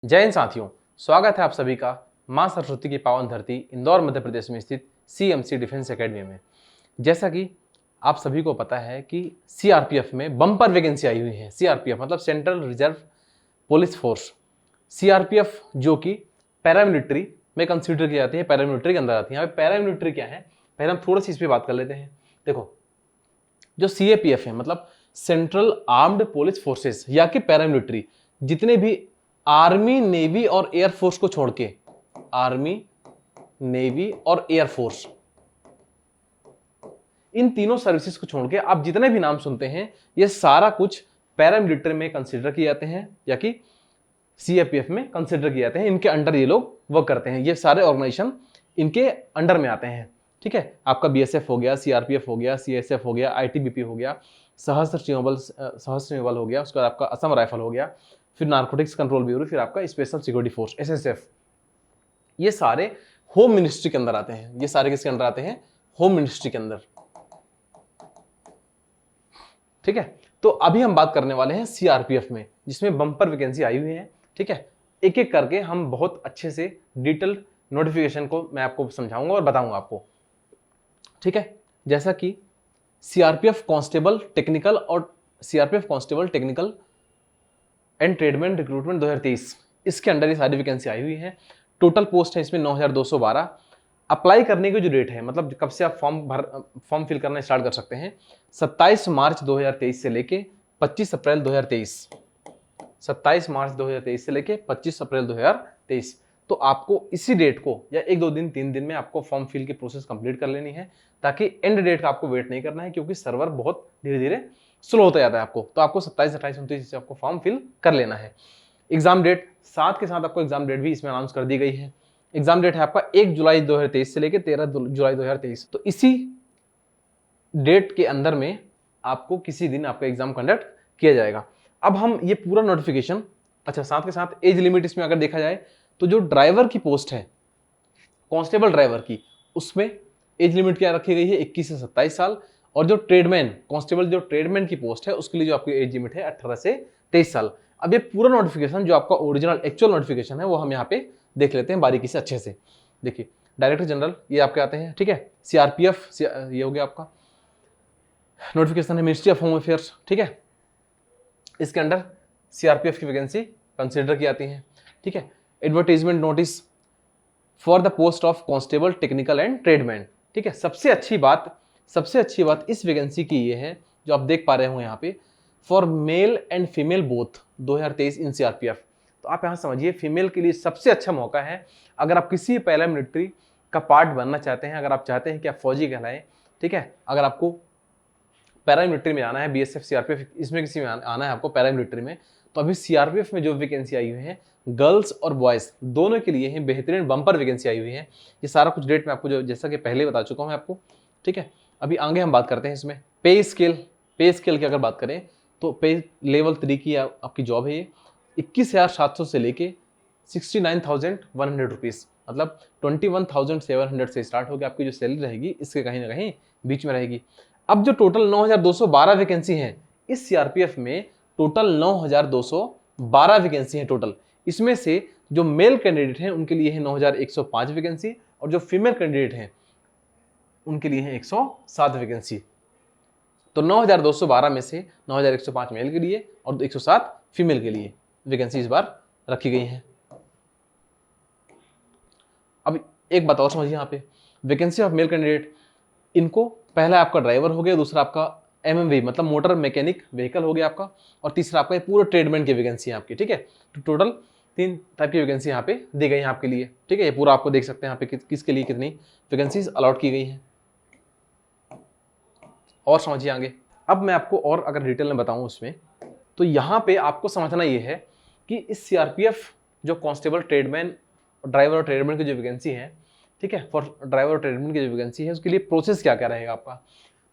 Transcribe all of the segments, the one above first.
जय हिंद साथियों, स्वागत है आप सभी का मां सरस्वती की पावन धरती इंदौर मध्य प्रदेश में स्थित सीएमसी डिफेंस एकेडमी में। जैसा कि आप सभी को पता है कि सीआरपीएफ में बम्पर वैकेंसी आई हुई है। सीआरपीएफ मतलब central reserve police force. CRPF जो कि पैरामिलिट्री में कंसिडर की जाती है, पैरामिलिट्री के अंदर आती है। यहाँ पे पैरामिलिट्री क्या है, पहले हम थोड़ा सी इस पर बात कर लेते हैं। देखो, जो सीएपीएफ है मतलब सेंट्रल आर्म्ड पुलिस फोर्सेस या कि पैरामिलिट्री, जितने भी आर्मी, नेवी और एयरफोर्स को छोड़ के, आर्मी, नेवी और एयरफोर्स, इन तीनों सर्विसेज को छोड़ के आप जितने भी नाम सुनते हैं ये सारा कुछ पैरामिलिट्री में कंसिडर किए जाते हैं या कि सीएपीएफ में कंसिडर किए जाते हैं। इनके अंडर ये लोग वर्क करते हैं। ये सारे ऑर्गेनाइजेशन इनके अंडर में आते हैं। ठीक है, आपका बीएसएफ हो गया, सीआरपीएफ हो गया, सीएसएफ हो गया, आईटीबीपी हो गया, सशस्त्र बल हो गया, उसके बाद आपका असम राइफल हो गया, फिर नारकोटिक्स कंट्रोल ब्यूरो, फिर आपका स्पेशल सिक्योरिटी फोर्स एसएसएफ। ये सारे होम मिनिस्ट्री के अंदर आते हैं। ये सारे किसके अंदर आते हैं? होम मिनिस्ट्री के अंदर। ठीक है, तो अभी हम बात करने वाले हैं सीआरपीएफ में, जिसमें बम्पर वैकेंसी आई हुई है। ठीक है, एक एक करके हम बहुत अच्छे से डिटेल्ड नोटिफिकेशन को मैं आपको समझाऊंगा और बताऊंगा आपको। ठीक है, जैसा कि सीआरपीएफ कांस्टेबल टेक्निकल और CRPF constable technical and tradesman recruitment 2023, इसके अंडर ये सारी वैकेंसी आई हुई है। टोटल पोस्ट है इसमें 9212। अप्लाई करने की जो डेट है, मतलब कब से आप फॉर्म फिल करना स्टार्ट कर सकते हैं, 27 मार्च 2023 से लेके 25 अप्रैल 2023। 27 मार्च 2023 से लेके 25 अप्रैल 2023। तो आपको इसी डेट को या 1-2 दिन 3 दिन में आपको फॉर्म फिल की प्रोसेस कंप्लीट कर लेनी है, ताकि एंड डेट का आपको वेट नहीं करना है, क्योंकि सर्वर बहुत धीरे धीरे स्लो होता जाता है आपको। तो आपको 27, 28, 29 से आपको फॉर्म फिल कर लेना है। एग्जाम डेट साथ के साथ आपको एग्जाम डेट भी इसमें अनाउंस कर दी गई है। एग्जाम डेट है आपका 1 जुलाई 2023 से लेकर 13 जुलाई 2023। तो इसी डेट के अंदर में आपको किसी दिन आपका एग्जाम कंडक्ट किया जाएगा। अब हम ये पूरा नोटिफिकेशन, अच्छा साथ के साथ एज लिमिट इसमें अगर देखा जाए तो जो ड्राइवर की पोस्ट है, कांस्टेबल ड्राइवर की, उसमें एज लिमिट क्या रखी गई है? 21 से 27 साल। और जो ट्रेडमैन कांस्टेबल जो ट्रेडमैन की पोस्ट है, उसके लिए जो आपकी एज लिमिट है 18 से 23 साल। अब ये पूरा नोटिफिकेशन जो आपका ओरिजिनल एक्चुअल नोटिफिकेशन है वो हम यहाँ पे देख लेते हैं बारीकी से अच्छे से। देखिए, डायरेक्टर जनरल ये आपके आते हैं। ठीक है, सीआरपीएफ ये हो गया आपका नोटिफिकेशन है, मिनिस्ट्री ऑफ होम अफेयर्स। ठीक है, इसके अंडर सीआरपीएफ की वैकेंसी कंसिडर की आती है। ठीक है, advertisement notice for the post of constable technical and tradesman. ठीक है, सबसे अच्छी बात इस वैकेंसी की ये है, जो आप देख पा रहे हो यहाँ पे, for male and female both 2023 in CRPF. तो आप यहाँ समझिए, फीमेल के लिए सबसे अच्छा मौका है। अगर आप किसी पैरामिलिट्री का पार्ट बनना चाहते हैं, अगर आप चाहते हैं कि आप फौजी कहलाएं, ठीक है, अगर आपको पैरामिलिट्री में आना है, बीएसएफ, सीआरपीएफ, इसमें किसी में आना है आपको पैरामिलिट्री में, तो अभी सीआरपीएफ में जो वैकेंसी आई हुई है, गर्ल्स और बॉयज दोनों के लिए है, बेहतरीन बम्पर वैकेंसी आई हुई है। ये सारा कुछ डेट मैं आपको जो जैसा कि पहले बता चुका हूँ आपको। ठीक है, अभी आगे हम बात करते हैं इसमें पे स्केल की अगर बात करें तो पे लेवल 3 की आपकी जॉब है। ये 21,700 से लेके 69,100 रुपीज़, मतलब 21,700 से स्टार्ट होकर आपकी जो सैलरी रहेगी इसके कहीं ना कहीं बीच में रहेगी। अब जो टोटल 9,212 वैकेंसी हैं इस सीआरपीएफ में, टोटल 9,212 वैकेंसी हैं टोटल। इसमें से जो मेल कैंडिडेट हैं उनके लिए है 9,105 वैकेंसी, और जो फीमेल कैंडिडेट हैं उनके लिए है 107 वैकेंसी। तो 9,212 में से 9,105 मेल के लिए और 107 फीमेल के लिए वैकेंसी इस बार रखी गई है। अब एक बात और समझिए, यहाँ पे वैकेंसी ऑफ मेल कैंडिडेट, इनको पहला आपका ड्राइवर हो गया, दूसरा आपका एमएमवी मतलब मोटर मैकेनिक व्हीकल हो गया आपका, और तीसरा आपका ये पूरा ट्रेडमैन की वैकेंसी है आपकी। ठीक है, तो टोटल 3 टाइप की वैकेंसी यहाँ पे दी गई है आपके लिए। ठीक है, ये पूरा आपको देख सकते हैं यहाँ पे किसके लिए कितनी वैकेंसीज अलॉट की गई हैं। और समझिए आगे, अब मैं आपको और अगर डिटेल में बताऊं उसमें, तो यहाँ पे आपको समझना ये है कि इस सीआरपीएफ जो कांस्टेबल ट्रेडमैन ड्राइवर और ट्रेडमैन की जो वैकेंसी है, ठीक है, फॉर ड्राइवर और ट्रेडमैन की जो वैकेंसी है, उसके लिए प्रोसेस क्या क्या रहेगा आपका।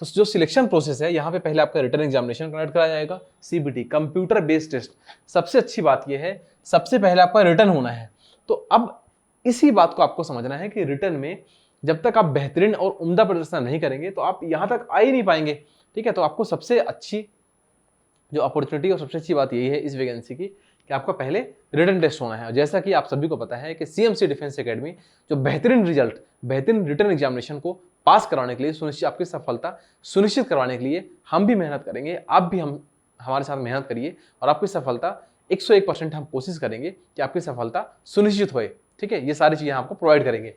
तो जो सिलेक्शन प्रोसेस है, यहाँ पे पहले आपका रिटन एग्जामिनेशन कंडक्ट कराया जाएगा, सीबीटी कंप्यूटर बेस्ड टेस्ट। सबसे अच्छी बात यह है, सबसे पहले आपका रिटन होना है। तो अब इसी बात को आपको समझना है कि रिटन में जब तक आप बेहतरीन और उम्दा प्रदर्शन नहीं करेंगे तो आप यहाँ तक आ ही नहीं पाएंगे। ठीक है, तो आपको सबसे अच्छी जो अपॉर्चुनिटी और सबसे अच्छी बात यही है इस वैकेंसी की कि आपका पहले रिटन टेस्ट होना है। और जैसा कि आप सभी को पता है कि सीएमसी डिफेंस एकेडमी जो बेहतरीन रिजल्ट, बेहतरीन रिटन एग्जामिनेशन को पास कराने के लिए, सुनिश्चित आपकी सफलता सुनिश्चित करवाने के लिए हम भी मेहनत करेंगे, आप भी हमारे साथ मेहनत करिए और आपकी सफलता 101% हम कोशिश करेंगे कि आपकी सफलता सुनिश्चित होए। ठीक है, ये सारी चीज़ें आपको प्रोवाइड करेंगे।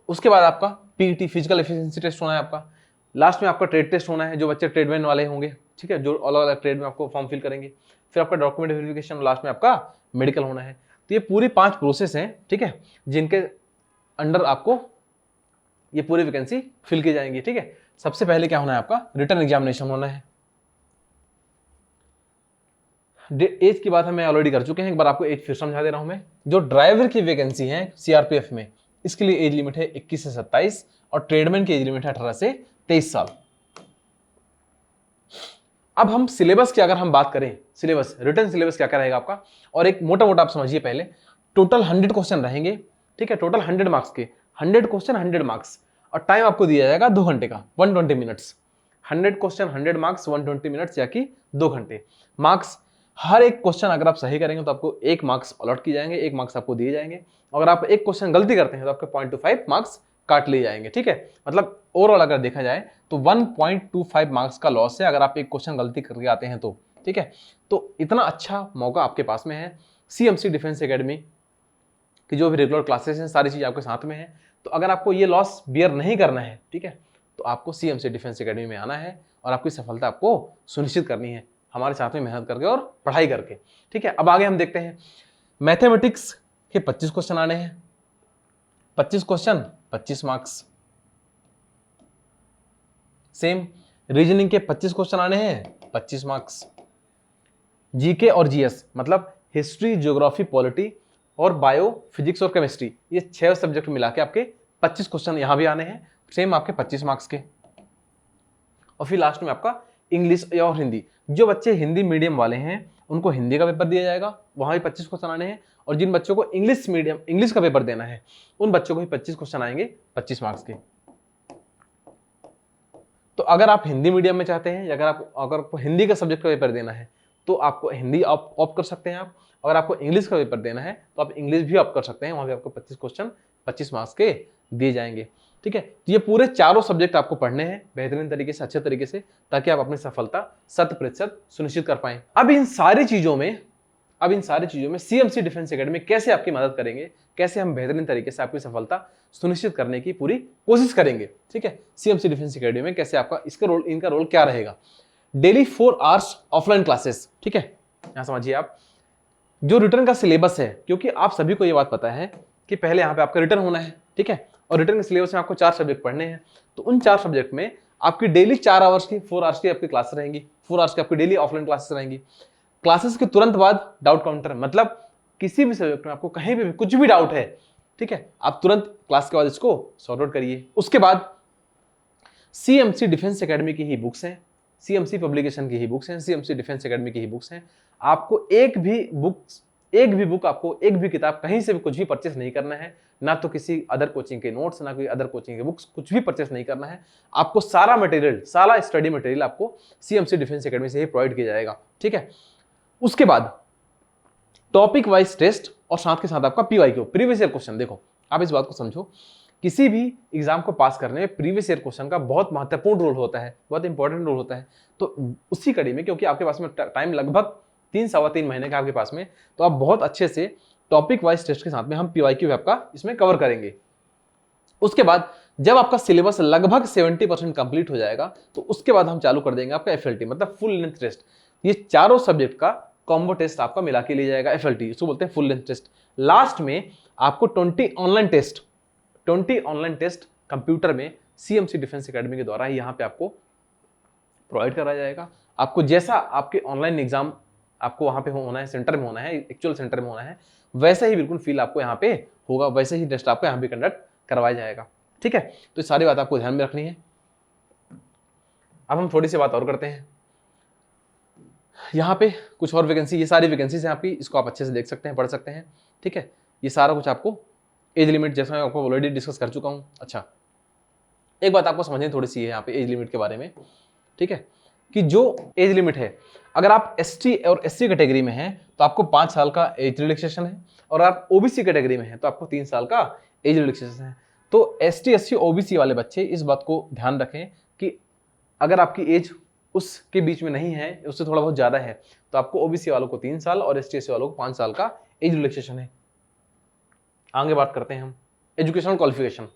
उसके बाद आपका पीईटी फिजिकल एफिशिएंसी टेस्ट होना है आपका। लास्ट में आपका ट्रेड टेस्ट होना है, जो बच्चे ट्रेडमैन वाले होंगे, ठीक है, जो अलग अलग ट्रेड में आपको फॉर्म फिल करेंगे। फिर आपका डॉक्यूमेंट वेरिफिकेशन, लास्ट में आपका मेडिकल होना है। तो ये पूरी 5 प्रोसेस हैं, ठीक है, जिनके अंडर आपको ये पूरी वैकेंसी फिल की जाएंगी। ठीक है, सबसे पहले क्या होना है, आपका रिटन एग्जामिनेशन होना है। एज की बात मैं ऑलरेडी कर चुके हैं, एक बार आपको एज फिर समझा दे रहा हूं मैं। जो ड्राइवर की वैकेंसी है सीआरपीएफ में, इसके लिए एज लिमिट है 21 से 27 और ट्रेडमैन की एज लिमिट है 18 से 23 साल। अब हम सिलेबस की अगर हम बात करें, सिलेबस, रिटन सिलेबस क्या क्या रहेगा आपका, और एक मोटा मोटा आप समझिए पहले। टोटल 100 क्वेश्चन रहेंगे, ठीक है, टोटल 100 मार्क्स के, 100 क्वेश्चन 100 मार्क्स, और टाइम आपको दिया जाएगा 2 घंटे का, 120 मिनट्स। 100 क्वेश्चन 100 मार्क्स 120 मिनट्स या कि 2 घंटे। मार्क्स, हर एक क्वेश्चन अगर आप सही करेंगे तो आपको 1 मार्क्स अलॉट किए जाएंगे, 1 मार्क्स आपको दिए जाएंगे। अगर आप एक क्वेश्चन गलती करते हैं तो आपके 0.25 मार्क्स काट लिए जाएंगे। ठीक है, मतलब ओवरऑल अगर देखा जाए तो 1.25 मार्क्स का लॉस है अगर आप एक क्वेश्चन गलती करके आते हैं तो। ठीक है, तो इतना अच्छा मौका आपके पास में है। सीएमसी डिफेंस एकेडमी की जो भी रेगुलर क्लासेस हैं, सारी चीज़ आपके साथ में है। तो अगर आपको ये लॉस बियर नहीं करना है, ठीक है, तो आपको सीएमसी डिफेंस एकेडमी में आना है और आपकी सफलता आपको सुनिश्चित करनी है हमारे साथ में मेहनत करके और पढ़ाई करके। ठीक है, अब आगे हम देखते हैं। मैथमेटिक्स के 25 क्वेश्चन आने हैं, 25 क्वेश्चन 25 मार्क्स। सेम रीजनिंग के 25 क्वेश्चन आने हैं, 25 मार्क्स। जीके और जीएस मतलब हिस्ट्री, ज्योग्राफी, पॉलिटी और बायो, फिजिक्स और केमिस्ट्री, ये 6 सब्जेक्ट मिला के आपके 25 क्वेश्चन यहां भी आने हैं, सेम आपके 25 मार्क्स के। और फिर लास्ट में आपका इंग्लिश और हिंदी। जो बच्चे हिंदी मीडियम वाले हैं उनको हिंदी का पेपर दिया जाएगा, वहां भी 25 क्वेश्चन आने हैं। और जिन बच्चों को इंग्लिश का पेपर देना है उन बच्चों को भी 25 क्वेश्चन आएंगे, 25 मार्क्स के। तो अगर आप हिंदी मीडियम में चाहते हैं या अगर आपको हिंदी का सब्जेक्ट का पेपर देना है तो आपको हिंदी ऑप्ट कर सकते हैं आप। अगर आपको इंग्लिश का पेपर देना है तो आप इंग्लिश भी ऑप्ट कर सकते हैं, वहां भी आपको 25 क्वेश्चन 25 मार्क्स के दिए जाएंगे। ठीक है, तो ये पूरे चारों सब्जेक्ट आपको पढ़ने हैं बेहतरीन तरीके से, अच्छे तरीके से, ताकि आप अपनी सफलता 100% सुनिश्चित कर पाएं। अब इन सारी चीजों में सीएमसी डिफेंस एकेडमी कैसे आपकी मदद करेंगे, कैसे हम बेहतरीन तरीके से आपकी सफलता सुनिश्चित करने की पूरी कोशिश करेंगे। ठीक है, सीएमसी डिफेंस एकेडमी में कैसे आपका इनका रोल क्या रहेगा। Daily 4 hours offline classes. ठीक है, यहां समझिए आप, जो रिटर्न का सिलेबस है, क्योंकि आप सभी को यह बात पता है कि पहले यहां पे आपका रिटर्न होना है, ठीक है, और रिटर्न के सिलेबस में आपको 4 सब्जेक्ट पढ़ने हैं। तो उन 4 सब्जेक्ट में आपकी डेली 4 आवर्स की, 4 आवर्स की आपकी क्लास रहेंगी, 4 आवर्स की आपकी डेली ऑफलाइन क्लासेस रहेंगी। क्लासेस के तुरंत बाद डाउट काउंटर, मतलब किसी भी सब्जेक्ट में आपको कहीं भी कुछ भी डाउट है, ठीक है, आप तुरंत क्लास के बाद इसको सॉर्ट आउट करिए। उसके बाद सीएमसी डिफेंस एकेडमी की ही बुक्स हैं, सीएमसी पब्लिकेशन की ही बुक्स हैं, सीएमसी डिफेंस एकेडमी की ही बुक्स हैं। आपको एक भी किताब कहीं से भी कुछ भी परचेस नहीं करना है, ना तो किसी अदर कोचिंग के नोट्स, ना कोई अदर कोचिंग के बुक्स, कुछ भी परचेस नहीं करना है। आपको सारा मटेरियल, सारा स्टडी मटेरियल आपको सीएमसी डिफेंस एकेडमी से ही प्रोवाइड किया जाएगा। ठीक है, उसके बाद टॉपिक वाइज टेस्ट और साथ के साथ आपका पीवाईक्यू, प्रीवियस ईयर क्वेश्चन। देखो, आप इस बात को समझो, किसी भी एग्जाम को पास करने में प्रीवियस ईयर क्वेश्चन का बहुत महत्वपूर्ण रोल होता है, बहुत इंपॉर्टेंट रोल होता है। तो उसी कड़ी में, क्योंकि आपके पास में टाइम लगभग 3-3.25 महीने का आपके पास में, तो आप बहुत अच्छे से टॉपिक वाइज टेस्ट के साथ में हम पीवाईक्यू आपका इसमें कवर करेंगे। उसके बाद जब आपका सिलेबस लगभग 70% कंप्लीट हो जाएगा तो उसके बाद हम चालू कर देंगे आपका एफएलटी, मतलब फुल लेंथ टेस्ट। ये चारों सब्जेक्ट का कॉम्बो टेस्ट आपका मिला के लिया जाएगा, एफएलटी, इसको बोलते हैं फुल लेंथ टेस्ट। लास्ट में आपको 20 ऑनलाइन टेस्ट कंप्यूटर में सीएमसी डिफेंस एकेडमी के द्वारा ही यहाँ पे आपको प्रोवाइड कराया जाएगा। आपको जैसा आपके ऑनलाइन एग्जाम आपको वहाँ पे होना है, सेंटर में होना है, एक्चुअल सेंटर में होना है, वैसा ही बिल्कुल फील आपको यहाँ पे होगा, वैसे ही टेस्ट आपको यहाँ पे कंडक्ट करवाया जाएगा। ठीक है, तो ये सारी बात आपको ध्यान में रखनी है। अब हम थोड़ी सी बात और करते हैं। यहाँ पे कुछ और वैकेंसी, ये सारी वैकेंसीज हैं आपकी, इसको आप अच्छे से देख सकते हैं, पढ़ सकते हैं। ठीक है, ये सारा कुछ आपको एज लिमिट जैसा मैं आपको ऑलरेडी डिस्कस कर चुका हूँ। अच्छा, एक बात आपको समझनी थोड़ी सी है यहाँ पे एज लिमिट के बारे में। ठीक है, कि जो एज लिमिट है, अगर आप ST और SC कैटेगरी में हैं तो आपको 5 साल का एज रिलैक्सेशन है, और आप OBC कैटेगरी में हैं तो आपको 3 साल का एज रिलैक्सेशन है। तो ST SC OBC वाले बच्चे इस बात को ध्यान रखें कि अगर आपकी एज उसके बीच में नहीं है, उससे थोड़ा बहुत ज़्यादा है, तो आपको OBC वालों को 3 साल और ST SC वालों को 5 साल का एज रिलैक्सेशन है। आगे बात करते हैं हम एजुकेशनल क्वालिफिकेशन।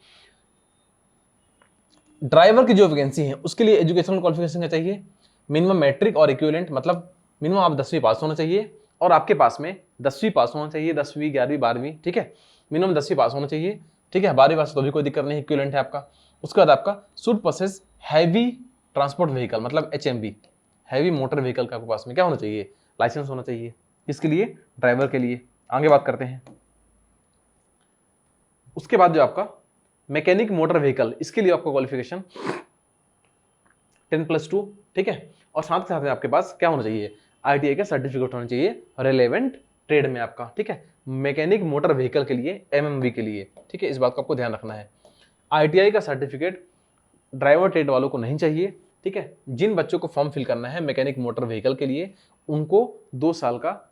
ड्राइवर की जो वैकेंसी है उसके लिए एजुकेशनल क्वालिफिकेशन क्या चाहिए? मिनिमम मैट्रिक और इक्विवेलेंट, मतलब मिनिमम आप 10वीं पास होना चाहिए और आपके पास में 10वीं पास होना चाहिए, 10वीं 11वीं 12वीं, ठीक है, मिनिमम 10वीं पास होना चाहिए, ठीक है, 12वीं पास तो भी कोई दिक्कत नहीं, इक्विवेलेंट है आपका। उसके बाद आपका should possess heavy transport vehicle, मतलब HMV, हैवी मोटर व्हीकल का आपके पास में क्या होना चाहिए? लाइसेंस होना चाहिए। इसके लिए ड्राइवर के लिए आगे बात करते हैं। उसके बाद जो आपका मैकेनिक मोटर व्हीकल, इसके लिए आपका क्वालिफिकेशन 10+2, ठीक है, और साथ के साथ में आपके पास क्या होना चाहिए? ITI का सर्टिफिकेट होना चाहिए रिलेवेंट ट्रेड में आपका, ठीक है, मैकेनिक मोटर व्हीकल के लिए, MMV के लिए, ठीक है, इस बात को आपको ध्यान रखना है। ITI का सर्टिफिकेट ड्राइवर ट्रेड वालों को नहीं चाहिए, ठीक है। जिन बच्चों को फॉर्म फिल करना है मैकेनिक मोटर व्हीकल के लिए, उनको 2 साल का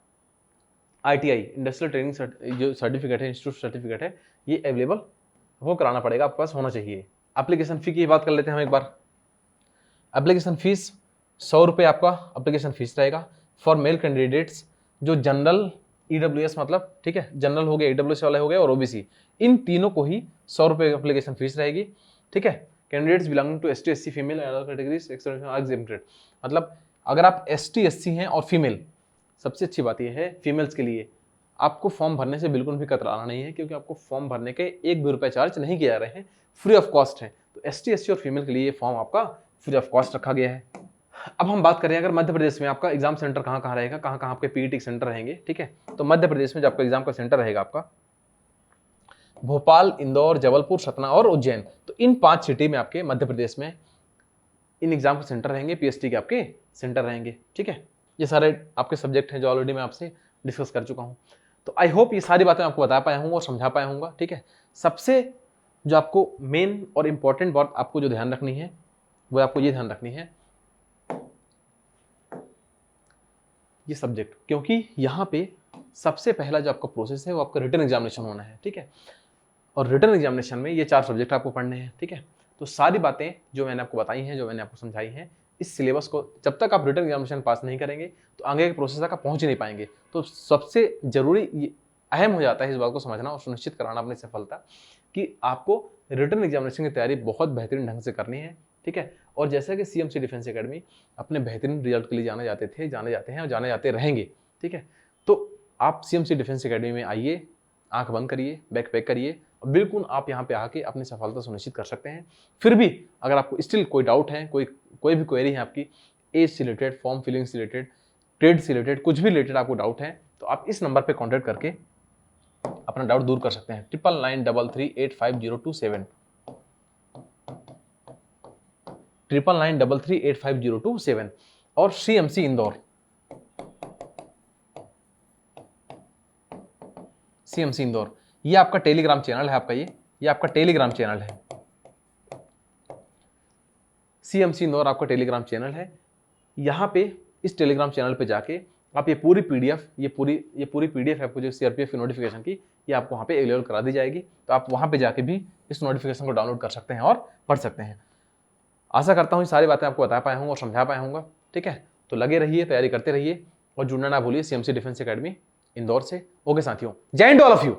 ITI इंडस्ट्रियल ट्रेनिंग जो सर्टिफिकेट है, इंस्टीट्यूट सर्टिफिकेट है, ये अवेलेबल वो कराना पड़ेगा, आपके पास होना चाहिए। एप्लीकेशन फ़ी की बात कर लेते हैं हम एक बार। एप्लीकेशन फीस 100 रुपये आपका एप्लीकेशन फीस रहेगा फॉर मेल कैंडिडेट्स जो जनरल EWS, मतलब ठीक है, जनरल हो गया, EWS वाले हो गए और OBC, इन तीनों को ही 100 रुपये एप्लीकेशन फीस रहेगी, ठीक है। Candidates belonging to ST SC female categories exempted, मतलब अगर आप ST SC हैं और फीमेल, सबसे अच्छी बात यह है फीमेल्स के लिए आपको फॉर्म भरने से बिल्कुल भी कतराना नहीं है, क्योंकि आपको फॉर्म भरने के 1 भी रुपये चार्ज नहीं किए जा रहे हैं, फ्री ऑफ कॉस्ट है। तो ST SC और फीमेल के लिए ये फॉर्म आपका फ्री ऑफ कॉस्ट रखा गया है। अब हम बात करें अगर मध्य प्रदेश में आपका एग्जाम सेंटर कहाँ कहाँ रहेगा, कहाँ कहाँ आपके PET सेंटर रहेंगे, ठीक है। तो मध्य प्रदेश में जो आपका एग्जाम का सेंटर रहेगा आपका भोपाल, इंदौर, जबलपुर, सतना और उज्जैन, तो इन 5 सिटी में आपके मध्य प्रदेश में इन एग्जाम के सेंटर रहेंगे, PST के आपके सेंटर रहेंगे, ठीक है। ये सारे आपके सब्जेक्ट हैं जो ऑलरेडी मैं आपसे डिस्कस कर चुका हूँ। तो आई होप ये सारी बातें आपको बता पाया हूँ और समझा पाया हूँगा, ठीक है। सबसे जो आपको मेन और इम्पॉर्टेंट बात आपको जो ध्यान रखनी है वो आपको ये ध्यान रखनी है, ये सब्जेक्ट, क्योंकि यहाँ पे सबसे पहला जो आपका प्रोसेस है वो आपका रिटन एग्जामिनेशन होना है, ठीक है। और रिटन एग्जामिनेशन में ये 4 सब्जेक्ट आपको पढ़ने हैं, ठीक है। तो सारी बातें जो मैंने आपको बताई हैं, जो मैंने आपको समझाई हैं, इस सिलेबस को जब तक आप रिटन एग्जामिनेशन पास नहीं करेंगे तो आगे के प्रोसेस तक आप पहुँच नहीं पाएंगे। तो सबसे ज़रूरी अहम हो जाता है इस बात को समझना और सुनिश्चित कराना अपनी सफलता कि आपको रिटन एग्जामिनेशन की तैयारी बहुत बेहतरीन ढंग से करनी है, ठीक है। और जैसा कि CMC डिफेंस एकेडमी अपने बेहतरीन रिजल्ट के लिए जाने जाते थे, जाने जाते हैं और जाने जाते रहेंगे, ठीक है। तो आप CMC डिफेंस एकेडमी में आइए, आंख बंद करिए, बैग पैक करिए, और बिल्कुल आप यहाँ पे आके अपनी सफलता सुनिश्चित कर सकते हैं। फिर भी अगर आपको स्टिल कोई डाउट है, कोई भी क्वेरी है आपकी एज से रिलेटेड, फॉर्म फिलिंग से रिलेटेड, ट्रेड से रिलेटेड, कुछ भी रिलेटेड आपको डाउट है, तो आप इस नंबर पर कॉन्टैक्ट करके अपना डाउट दूर कर सकते हैं। 9993385027 9993385027 और CMC इंदौर, CMC इंदौर, ये आपका टेलीग्राम चैनल है, आपका ये आपका टेलीग्राम चैनल है। CMC इंदौर आपका टेलीग्राम चैनल है। यहाँ पे इस टेलीग्राम चैनल पे जाके आप ये पूरी PDF, ये पूरी PDF आपको जो CRPF की नोटिफिकेशन की, ये आपको वहाँ पे अवेलेबल करा दी जाएगी। तो आप वहाँ पे जाके भी इस नोटिफिकेशन को डाउनलोड कर सकते हैं और पढ़ सकते हैं। आशा करता हूँ ये सारी बातें आपको बता पाया हूँ और समझा पाया हूँ, ठीक है। तो लगे रहिए, तैयारी करते रहिए और जुड़ना ना भूलिए CMC डिफेंस एकेडमी इंदौर से। ओके साथियों, जय हिंद ऑल ऑफ यू।